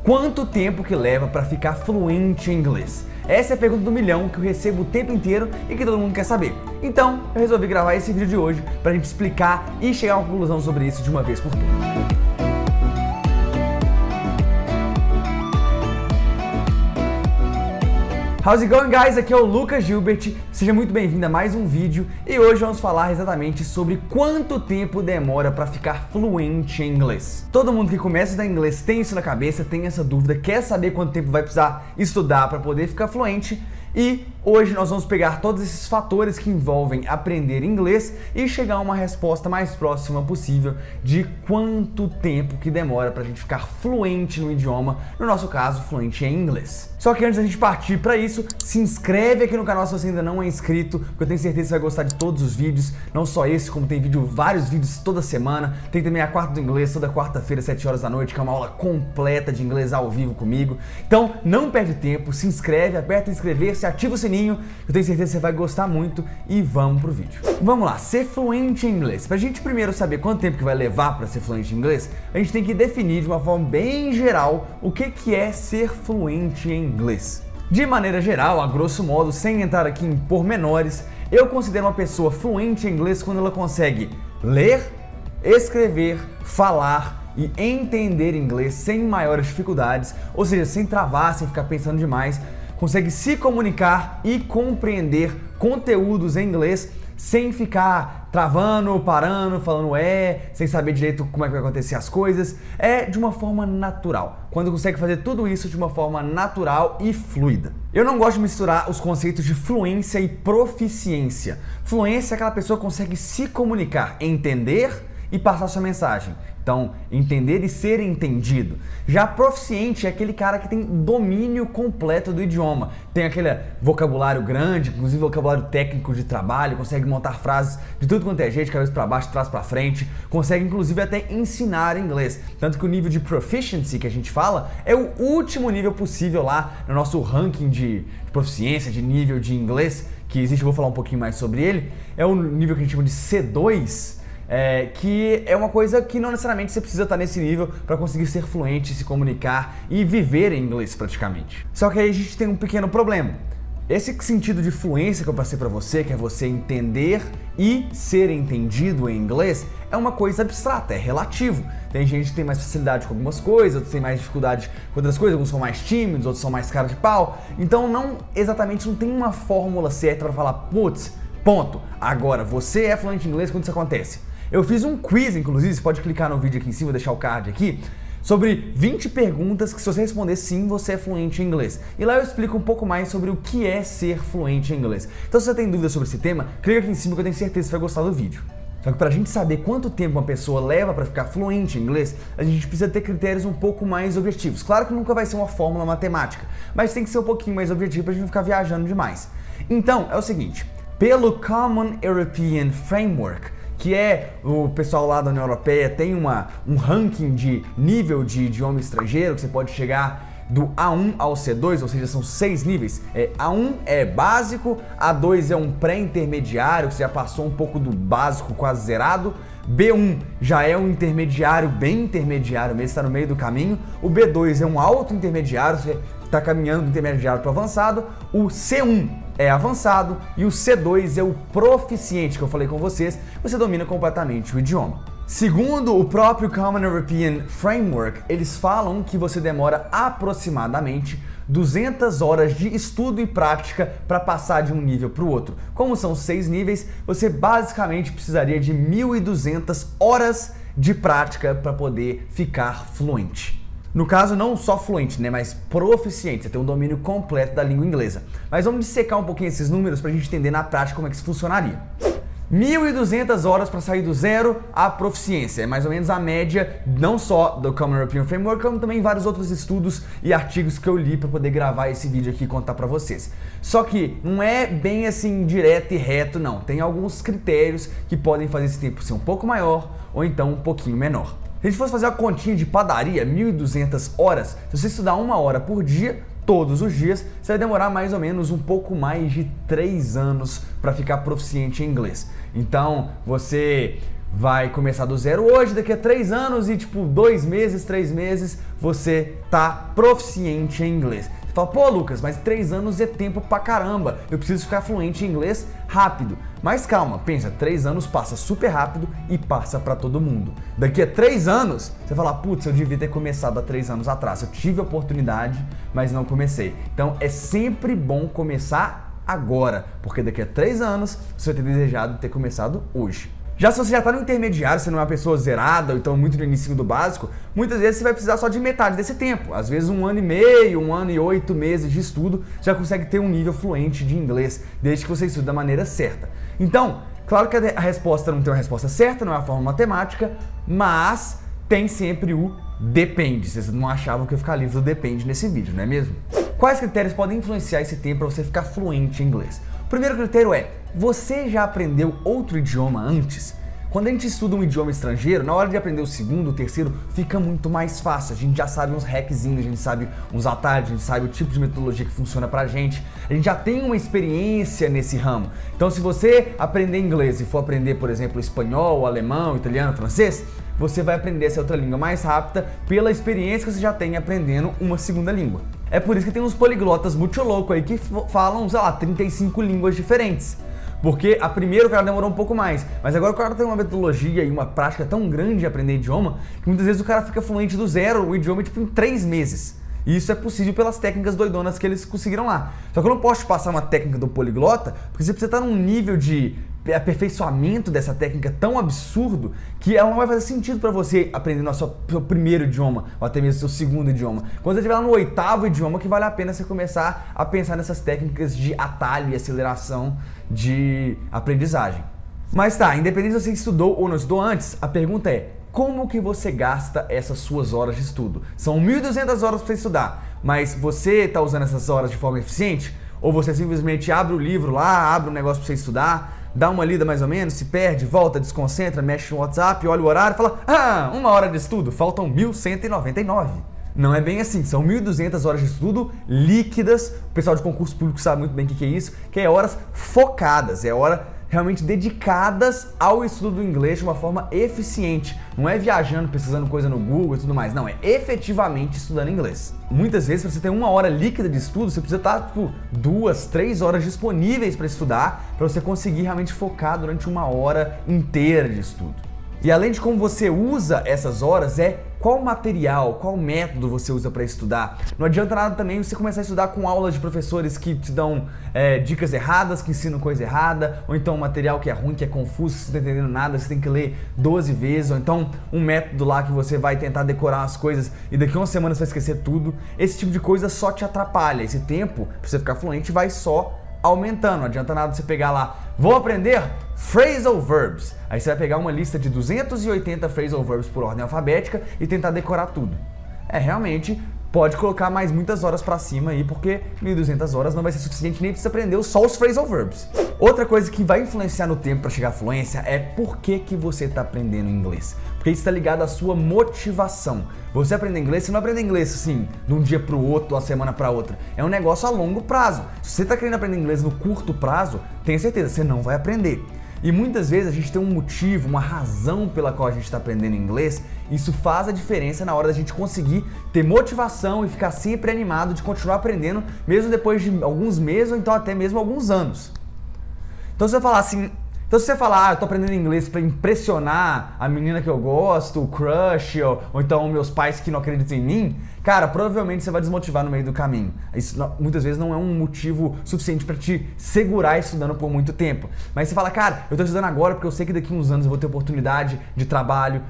Quanto tempo que leva para ficar fluente em inglês? Essa é a pergunta do milhão que eu recebo o tempo inteiro e que todo mundo quer saber. Então, eu resolvi gravar esse vídeo de hoje pra gente explicar e chegar a uma conclusão sobre isso de uma vez por todas. How's it going, guys? Aqui é o Lucas Gilbert, seja muito bem-vindo a mais um vídeo e hoje vamos falar exatamente sobre quanto tempo demora para ficar fluente em inglês. Todo mundo que começa a estudar inglês tem isso na cabeça, tem essa dúvida, quer saber quanto tempo vai precisar estudar para poder ficar fluente e hoje nós vamos pegar todos esses fatores que envolvem aprender inglês e chegar a uma resposta mais próxima possível de quanto tempo que demora para a gente ficar fluente no idioma, no nosso caso, fluente em inglês. Só que antes da gente partir para isso, se inscreve aqui no canal se você ainda não é inscrito, porque eu tenho certeza que você vai gostar de todos os vídeos, não só esse, como tem vários vídeos toda semana. Tem também a Quarta do Inglês, toda quarta-feira, 7 horas da noite, que é uma aula completa de inglês ao vivo comigo. Então, não perde tempo, se inscreve, aperta inscrever-se, ativa o sininho, eu tenho certeza que você vai gostar muito e vamos pro vídeo. Vamos lá, ser fluente em inglês. Pra gente primeiro saber quanto tempo que vai levar para ser fluente em inglês, a gente tem que definir de uma forma bem geral o que é ser fluente em inglês. De maneira geral, a grosso modo, sem entrar aqui em pormenores, eu considero uma pessoa fluente em inglês quando ela consegue ler, escrever, falar e entender inglês sem maiores dificuldades, ou seja, sem travar, sem ficar pensando demais, consegue se comunicar e compreender conteúdos em inglês sem ficar travando, parando, falando sem saber direito como é que vai acontecer as coisas. É de uma forma natural. Quando consegue fazer tudo isso de uma forma natural e fluida. Eu não gosto de misturar os conceitos de fluência e proficiência. Fluência é aquela pessoa que consegue se comunicar, entender e passar sua mensagem. Então, entender e ser entendido. Já proficiente é aquele cara que tem domínio completo do idioma. Tem aquele vocabulário grande, inclusive vocabulário técnico de trabalho, consegue montar frases de tudo quanto é jeito, cabeça para baixo, trás para frente, consegue inclusive até ensinar inglês. Tanto que o nível de proficiency que a gente fala é o último nível possível lá no nosso ranking de proficiência, de nível de inglês que existe, eu vou falar um pouquinho mais sobre ele. É o nível que a gente chama de C2, que é uma coisa que não necessariamente você precisa estar nesse nível para conseguir ser fluente, se comunicar e viver em inglês praticamente. Só que aí a gente tem um pequeno problema. Esse sentido de fluência que eu passei para você, que é você entender e ser entendido em inglês, é uma coisa abstrata, é relativo. Tem gente que tem mais facilidade com algumas coisas, outros têm mais dificuldade com outras coisas, alguns são mais tímidos, outros são mais cara de pau. Então não tem uma fórmula certa para falar, putz, ponto, agora você é fluente em inglês quando isso acontece. Eu fiz um quiz, inclusive, você pode clicar no vídeo aqui em cima, vou deixar o card aqui, sobre 20 perguntas que se você responder sim, você é fluente em inglês. E lá eu explico um pouco mais sobre o que é ser fluente em inglês. Então se você tem dúvidas sobre esse tema, clica aqui em cima que eu tenho certeza que você vai gostar do vídeo. Só que pra gente saber quanto tempo uma pessoa leva para ficar fluente em inglês, a gente precisa ter critérios um pouco mais objetivos. Claro que nunca vai ser uma fórmula matemática, mas tem que ser um pouquinho mais objetivo pra gente não ficar viajando demais. Então, é o seguinte, pelo Common European Framework, que é o pessoal lá da União Europeia, tem um ranking de nível de idioma estrangeiro, que você pode chegar do A1 ao C2, ou seja, são 6 níveis. A1 é básico, A2 é um pré-intermediário, que você já passou um pouco do básico quase zerado, B1 já é um intermediário, bem intermediário mesmo, está no meio do caminho, o B2 é um alto intermediário, você está caminhando do intermediário para o avançado, o C1 é avançado e o C2 é o proficiente, que eu falei com vocês, você domina completamente o idioma. Segundo o próprio Common European Framework, eles falam que você demora aproximadamente 200 horas de estudo e prática para passar de um nível para o outro. Como são 6 níveis, você basicamente precisaria de 1.200 horas de prática para poder ficar fluente. No caso, não só fluente, né, mas proficiente, você tem um domínio completo da língua inglesa. Mas vamos dissecar um pouquinho esses números para a gente entender na prática como é que isso funcionaria. 1.200 horas para sair do zero à proficiência, é mais ou menos a média não só do Common European Framework, como também vários outros estudos e artigos que eu li para poder gravar esse vídeo aqui e contar para vocês. Só que não é bem assim direto e reto não, tem alguns critérios que podem fazer esse tempo ser um pouco maior ou então um pouquinho menor. Se a gente fosse fazer uma continha de padaria, 1.200 horas, se você estudar 1 hora por dia, todos os dias, você vai demorar mais ou menos um pouco mais de 3 anos para ficar proficiente em inglês. Então, você vai começar do zero hoje, daqui a 3 anos e tipo 2 meses, 3 meses, você tá proficiente em inglês. Você fala, pô Lucas, mas 3 anos é tempo pra caramba, eu preciso ficar fluente em inglês rápido. Mas calma, pensa, 3 anos passa super rápido e passa pra todo mundo. Daqui a 3 anos, você fala, putz, eu devia ter começado há 3 anos atrás, eu tive a oportunidade, mas não comecei. Então é sempre bom começar agora, porque daqui a 3 anos você vai ter desejado ter começado hoje. Já se você já está no intermediário, você não é uma pessoa zerada, ou então muito no início do básico, muitas vezes você vai precisar só de metade desse tempo. Às vezes 1 ano e meio, 1 ano e 8 meses de estudo, já consegue ter um nível fluente de inglês, desde que você estude da maneira certa. Então, claro que a resposta não tem uma resposta certa, não é uma forma matemática, mas tem sempre o depende. Vocês não achavam que eu ia ficar livre do depende nesse vídeo, não é mesmo? Quais critérios podem influenciar esse tempo para você ficar fluente em inglês? O primeiro critério é, você já aprendeu outro idioma antes? Quando a gente estuda um idioma estrangeiro, na hora de aprender o segundo, o terceiro, fica muito mais fácil. A gente já sabe uns hackzinhos, a gente sabe uns atalhos, a gente sabe o tipo de metodologia que funciona pra gente. A gente já tem uma experiência nesse ramo. Então se você aprender inglês e for aprender, por exemplo, espanhol, alemão, italiano, francês, você vai aprender essa outra língua mais rápida pela experiência que você já tem aprendendo uma segunda língua. É por isso que tem uns poliglotas muito loucos aí que falam, sei lá, 35 línguas diferentes. Porque a primeira o cara demorou um pouco mais, mas agora o cara tem uma metodologia e uma prática tão grande de aprender idioma que muitas vezes o cara fica fluente do zero o idioma tipo em 3 meses. E isso é possível pelas técnicas doidonas que eles conseguiram lá. Só que eu não posso te passar uma técnica do poliglota, porque você precisa estar num nível de aperfeiçoamento dessa técnica tão absurdo que ela não vai fazer sentido para você aprender o seu primeiro idioma ou até mesmo o seu segundo idioma. Quando você estiver lá no 8º idioma, que vale a pena você começar a pensar nessas técnicas de atalho e aceleração de aprendizagem. Mas tá, independente se você estudou ou não estudou antes, a pergunta é: como que você gasta essas suas horas de estudo? São 1.200 horas para você estudar, mas você está usando essas horas de forma eficiente? Ou você simplesmente abre o livro lá, abre um negócio para você estudar, dá uma lida mais ou menos, se perde, volta, desconcentra, mexe no WhatsApp, olha o horário e fala, 1 hora de estudo, faltam 1.199. Não é bem assim, são 1.200 horas de estudo líquidas, o pessoal de concurso público sabe muito bem o que é isso, que é horas focadas, é hora realmente dedicadas ao estudo do inglês de uma forma eficiente. Não é viajando, pesquisando coisa no Google e tudo mais, não, é efetivamente estudando inglês. Muitas vezes, para você ter 1 hora líquida de estudo, você precisa estar, 2, 3 horas disponíveis para estudar, para você conseguir realmente focar durante 1 hora inteira de estudo. E além de como você usa essas horas, qual material, qual método você usa para estudar. Não adianta nada também você começar a estudar com aulas de professores que te dão dicas erradas, que ensinam coisa errada, ou então um material que é ruim, que é confuso, que você não está entendendo nada, você tem que ler 12 vezes, ou então um método lá que você vai tentar decorar as coisas e daqui a uma semana você vai esquecer tudo. Esse tipo de coisa só te atrapalha. Esse tempo, para você ficar fluente, vai só aumentando. Não adianta nada você pegar lá, vou aprender phrasal verbs. Aí você vai pegar uma lista de 280 phrasal verbs por ordem alfabética e tentar decorar tudo. Realmente pode colocar mais muitas horas pra cima aí, porque 1.200 horas não vai ser suficiente nem pra você aprender só os phrasal verbs. Outra coisa que vai influenciar no tempo para chegar à fluência é por que você está aprendendo inglês. Porque isso está ligado à sua motivação. Você aprender inglês, você não aprende inglês assim, de um dia para o outro, uma semana para outra. É um negócio a longo prazo. Se você está querendo aprender inglês no curto prazo, tenha certeza, você não vai aprender. E muitas vezes a gente tem um motivo, uma razão pela qual a gente está aprendendo inglês. Isso faz a diferença na hora da gente conseguir ter motivação e ficar sempre animado de continuar aprendendo, mesmo depois de alguns meses ou então até mesmo alguns anos. Então se você falar, eu tô aprendendo inglês para impressionar a menina que eu gosto, o crush, ou então meus pais que não acreditam em mim, cara, provavelmente você vai desmotivar no meio do caminho. Isso muitas vezes não é um motivo suficiente para te segurar estudando por muito tempo. Mas você fala, cara, eu tô estudando agora porque eu sei que daqui a uns anos eu vou ter oportunidade de trabalho,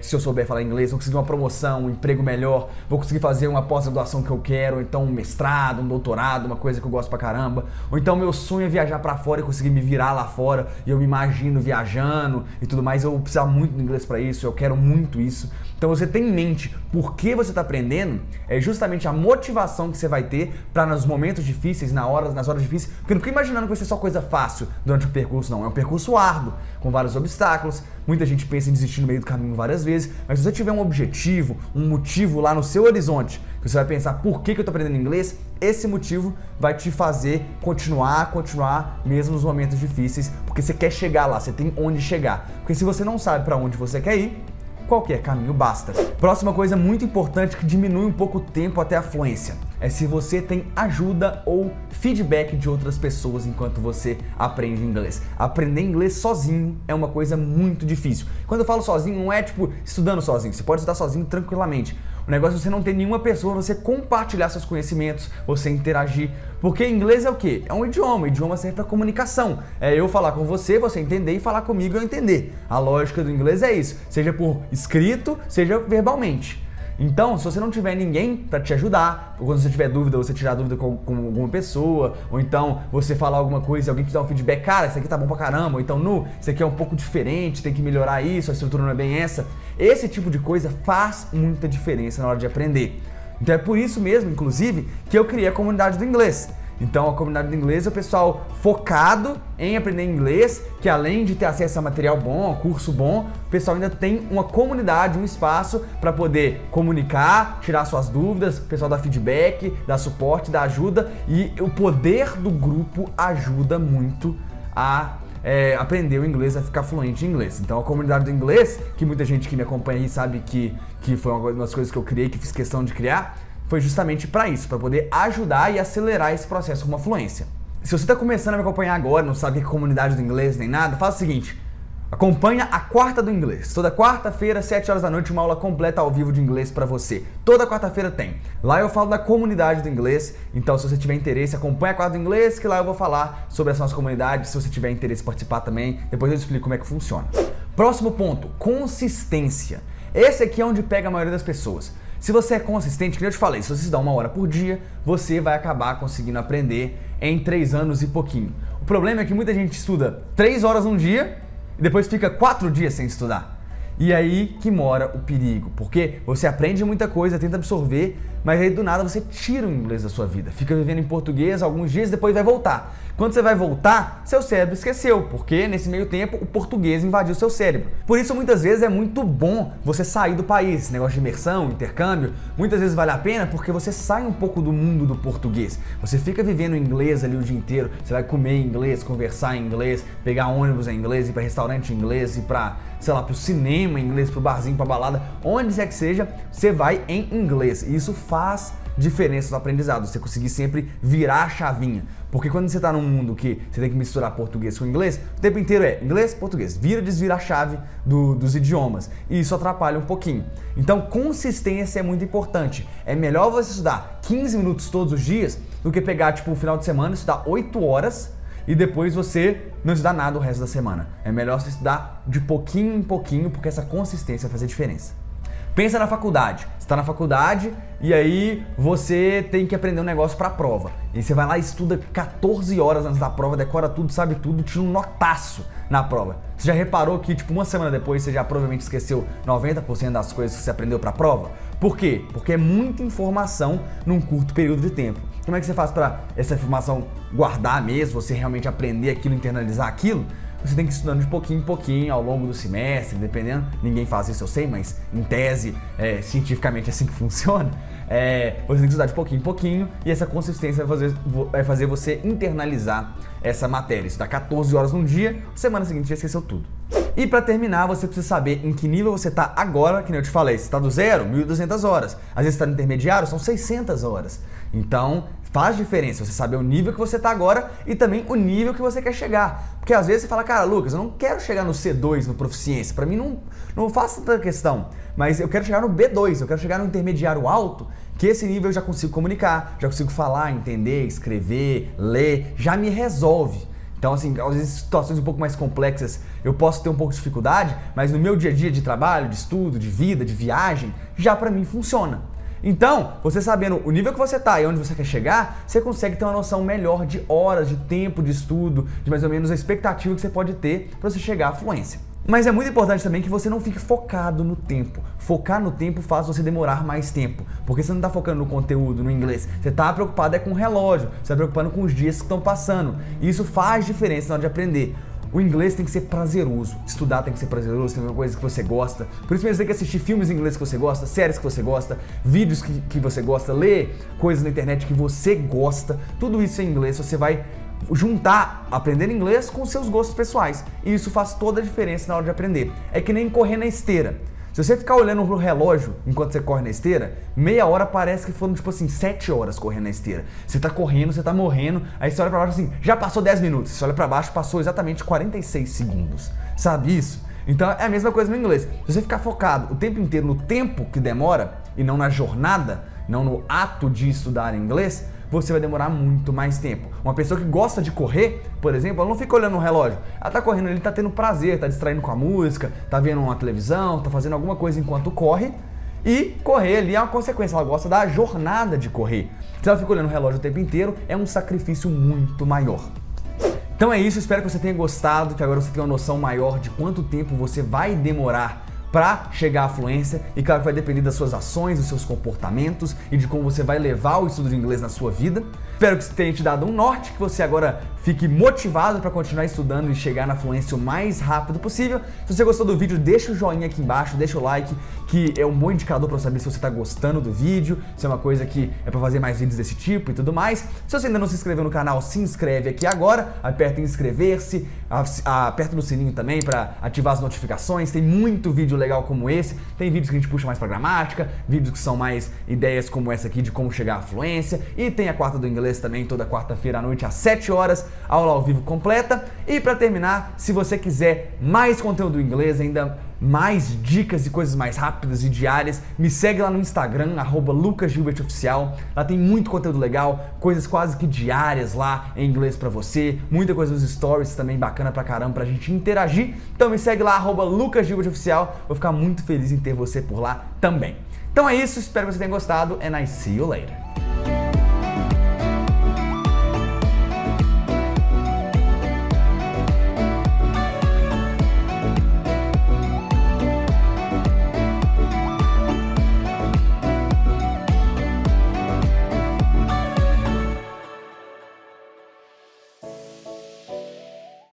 se eu souber falar inglês, vou conseguir uma promoção, um emprego melhor, vou conseguir fazer uma pós-graduação que eu quero, ou então um mestrado, um doutorado, uma coisa que eu gosto pra caramba. Ou então meu sonho é viajar pra fora e conseguir me virar lá fora, e eu me imagino viajando e tudo mais. Eu vou precisar muito do inglês pra isso, eu quero muito isso. Então você tem em mente por que você está aprendendo, é justamente a motivação que você vai ter para nos momentos difíceis, nas horas difíceis, porque não fica imaginando que vai ser só coisa fácil durante o percurso, não. É um percurso árduo, com vários obstáculos, muita gente pensa em desistir no meio do caminho várias vezes, mas se você tiver um objetivo, um motivo lá no seu horizonte, que você vai pensar por que eu estou aprendendo inglês, esse motivo vai te fazer continuar mesmo nos momentos difíceis, porque você quer chegar lá, você tem onde chegar. Porque se você não sabe para onde você quer ir, qualquer caminho basta. Próxima coisa muito importante que diminui um pouco o tempo até a fluência é se você tem ajuda ou feedback de outras pessoas enquanto você aprende inglês. Aprender inglês sozinho é uma coisa muito difícil. Quando eu falo sozinho, não é tipo estudando sozinho, você pode estudar sozinho tranquilamente. O negócio é você não ter nenhuma pessoa, você compartilhar seus conhecimentos, você interagir. Porque inglês é o quê? É um idioma. O idioma serve para comunicação. É eu falar com você, você entender e falar comigo e eu entender. A lógica do inglês é isso. Seja por escrito, seja verbalmente. Então, se você não tiver ninguém para te ajudar, ou quando você tiver dúvida, você tirar dúvida com alguma pessoa, ou então você falar alguma coisa e alguém te dá um feedback, cara, isso aqui tá bom pra caramba, ou então, isso aqui é um pouco diferente, tem que melhorar isso, a estrutura não é bem essa. Esse tipo de coisa faz muita diferença na hora de aprender. Então é por isso mesmo, inclusive, que eu criei a comunidade do inglês. Então a comunidade do inglês é o pessoal focado em aprender inglês, que além de ter acesso a material bom, a curso bom, o pessoal ainda tem uma comunidade, um espaço para poder comunicar, tirar suas dúvidas, o pessoal dá feedback, dá suporte, dá ajuda, e o poder do grupo ajuda muito a aprender o inglês, a ficar fluente em inglês. Então a comunidade do inglês, que muita gente que me acompanha aí sabe que foi uma das coisas que eu criei, que fiz questão de criar, foi justamente para isso, para poder ajudar e acelerar esse processo com uma fluência. Se você está começando a me acompanhar agora, não sabe o que é comunidade do inglês nem nada, faz o seguinte, acompanha a Quarta do Inglês. Toda quarta-feira, 7 horas da noite, uma aula completa ao vivo de inglês para você. Toda quarta-feira tem. Lá eu falo da comunidade do inglês, então se você tiver interesse, acompanha a Quarta do Inglês, que lá eu vou falar sobre essa nossa comunidade, se você tiver interesse em participar também, depois eu explico como é que funciona. Próximo ponto, consistência. Esse aqui é onde pega a maioria das pessoas. Se você é consistente, que eu te falei, se você estudar 1 hora por dia, você vai acabar conseguindo aprender em 3 anos e pouquinho. O problema é que muita gente estuda 3 horas num dia e depois fica 4 dias sem estudar. E aí que mora o perigo, porque você aprende muita coisa, tenta absorver, mas aí do nada você tira o inglês da sua vida. Fica vivendo em português alguns dias, depois vai voltar. Quando você vai voltar, seu cérebro esqueceu, porque nesse meio tempo o português invadiu seu cérebro. Por isso muitas vezes é muito bom você sair do país, esse negócio de imersão, intercâmbio, muitas vezes vale a pena porque você sai um pouco do mundo do português. Você fica vivendo inglês ali o dia inteiro, você vai comer em inglês, conversar em inglês, pegar ônibus em inglês, ir para restaurante em inglês, ir para, sei lá, pro cinema em inglês, pro barzinho, pra balada, onde quer que seja, você vai em inglês. E isso faz diferença no aprendizado, você conseguir sempre virar a chavinha. Porque quando você tá num mundo que você tem que misturar português com inglês, o tempo inteiro é inglês, português, vira, desvira a chave dos idiomas. E isso atrapalha um pouquinho. Então, consistência é muito importante. É melhor você estudar 15 minutos todos os dias do que pegar, tipo, um final de semana, estudar 8 horas e depois você não estudar nada o resto da semana. É melhor você estudar de pouquinho em pouquinho, porque essa consistência vai fazer diferença. Pensa na faculdade. Você está na faculdade e aí você tem que aprender um negócio para a prova. E você vai lá e estuda 14 horas antes da prova, decora tudo, sabe tudo, tira um notaço na prova. Você já reparou que, tipo, uma semana depois você já provavelmente esqueceu 90% das coisas que você aprendeu para a prova? Por quê? Porque é muita informação num curto período de tempo. Como é que você faz para essa informação guardar mesmo, você realmente aprender aquilo, internalizar aquilo? Você tem que ir estudando de pouquinho em pouquinho ao longo do semestre, dependendo, ninguém faz isso eu sei, mas em tese, cientificamente é assim que funciona. Você tem que estudar de pouquinho em pouquinho e essa consistência vai fazer você internalizar essa matéria. Estudar 14 horas num dia, semana seguinte já esqueceu tudo. E para terminar, você precisa saber em que nível você está agora, que nem eu te falei. Se está do zero, 1.200 horas. Às vezes está no intermediário, são 600 horas. Então, faz diferença você saber o nível que você está agora e também o nível que você quer chegar. Porque às vezes você fala, cara, Lucas, eu não quero chegar no C2, no Proficiência. Para mim não faz tanta questão. Mas eu quero chegar no B2, eu quero chegar no intermediário alto, que esse nível eu já consigo comunicar, já consigo falar, entender, escrever, ler, já me resolve. Então, assim, às vezes situações um pouco mais complexas eu posso ter um pouco de dificuldade, mas no meu dia a dia de trabalho, de estudo, de vida, de viagem, já para mim funciona. Então, você sabendo o nível que você está e onde você quer chegar, você consegue ter uma noção melhor de horas, de tempo de estudo, de mais ou menos a expectativa que você pode ter para você chegar à fluência. Mas é muito importante também que você não fique focado no tempo. Focar no tempo faz você demorar mais tempo, porque você não está focando no conteúdo, no inglês. Você está preocupado com o relógio, você está preocupado com os dias que estão passando. E isso faz diferença na hora de aprender. O inglês tem que ser prazeroso, estudar tem que ser prazeroso, tem uma coisa que você gosta. Por isso mesmo você tem que assistir filmes em inglês que você gosta, séries que você gosta, vídeos que você gosta, ler coisas na internet que você gosta. Tudo isso em inglês você vai juntar aprender inglês com seus gostos pessoais. E isso faz toda a diferença na hora de aprender. É que nem correr na esteira. Se você ficar olhando pro relógio enquanto você corre na esteira, meia hora parece que foram tipo assim 7 horas correndo na esteira. Você tá correndo, você tá morrendo, aí você olha pra baixo assim, já passou 10 minutos. Você olha pra baixo, passou exatamente 46 segundos. Sabe isso? Então é a mesma coisa no inglês. Se você ficar focado o tempo inteiro no tempo que demora e não na jornada, não no ato de estudar inglês, você vai demorar muito mais tempo. Uma pessoa que gosta de correr, por exemplo, ela não fica olhando no relógio. Ela tá correndo ali, tá tendo prazer, tá distraindo com a música, tá vendo uma televisão, tá fazendo alguma coisa enquanto corre. E correr ali é uma consequência, ela gosta da jornada de correr. Se ela fica olhando o relógio o tempo inteiro, é um sacrifício muito maior. Então é isso, espero que você tenha gostado, que agora você tenha uma noção maior de quanto tempo você vai demorar para chegar à fluência, e claro que vai depender das suas ações, dos seus comportamentos e de como você vai levar o estudo de inglês na sua vida. Espero que isso tenha te dado um norte, que você agora fique motivado para continuar estudando e chegar na fluência o mais rápido possível. Se você gostou do vídeo, deixa o joinha aqui embaixo, deixa o like, que é um bom indicador para saber se você está gostando do vídeo, se é uma coisa que é para fazer mais vídeos desse tipo e tudo mais. Se você ainda não se inscreveu no canal, se inscreve aqui agora, aperta em inscrever-se, aperta no sininho também para ativar as notificações. Tem muito vídeo legal como esse, tem vídeos que a gente puxa mais para gramática, vídeos que são mais ideias como essa aqui de como chegar à fluência, e tem a quarta do inglês também, toda quarta-feira à noite às 7 horas, aula ao vivo completa. E para terminar, se você quiser mais conteúdo em inglês, ainda mais dicas e coisas mais rápidas e diárias, me segue lá no Instagram, @lucasgilbertoficial. Lá tem muito conteúdo legal, coisas quase que diárias lá em inglês pra você, muita coisa nos stories também bacana pra caramba pra gente interagir. Então me segue lá, @lucasgilbertoficial. Vou ficar muito feliz em ter você por lá também. Então é isso, espero que você tenha gostado and I see you later.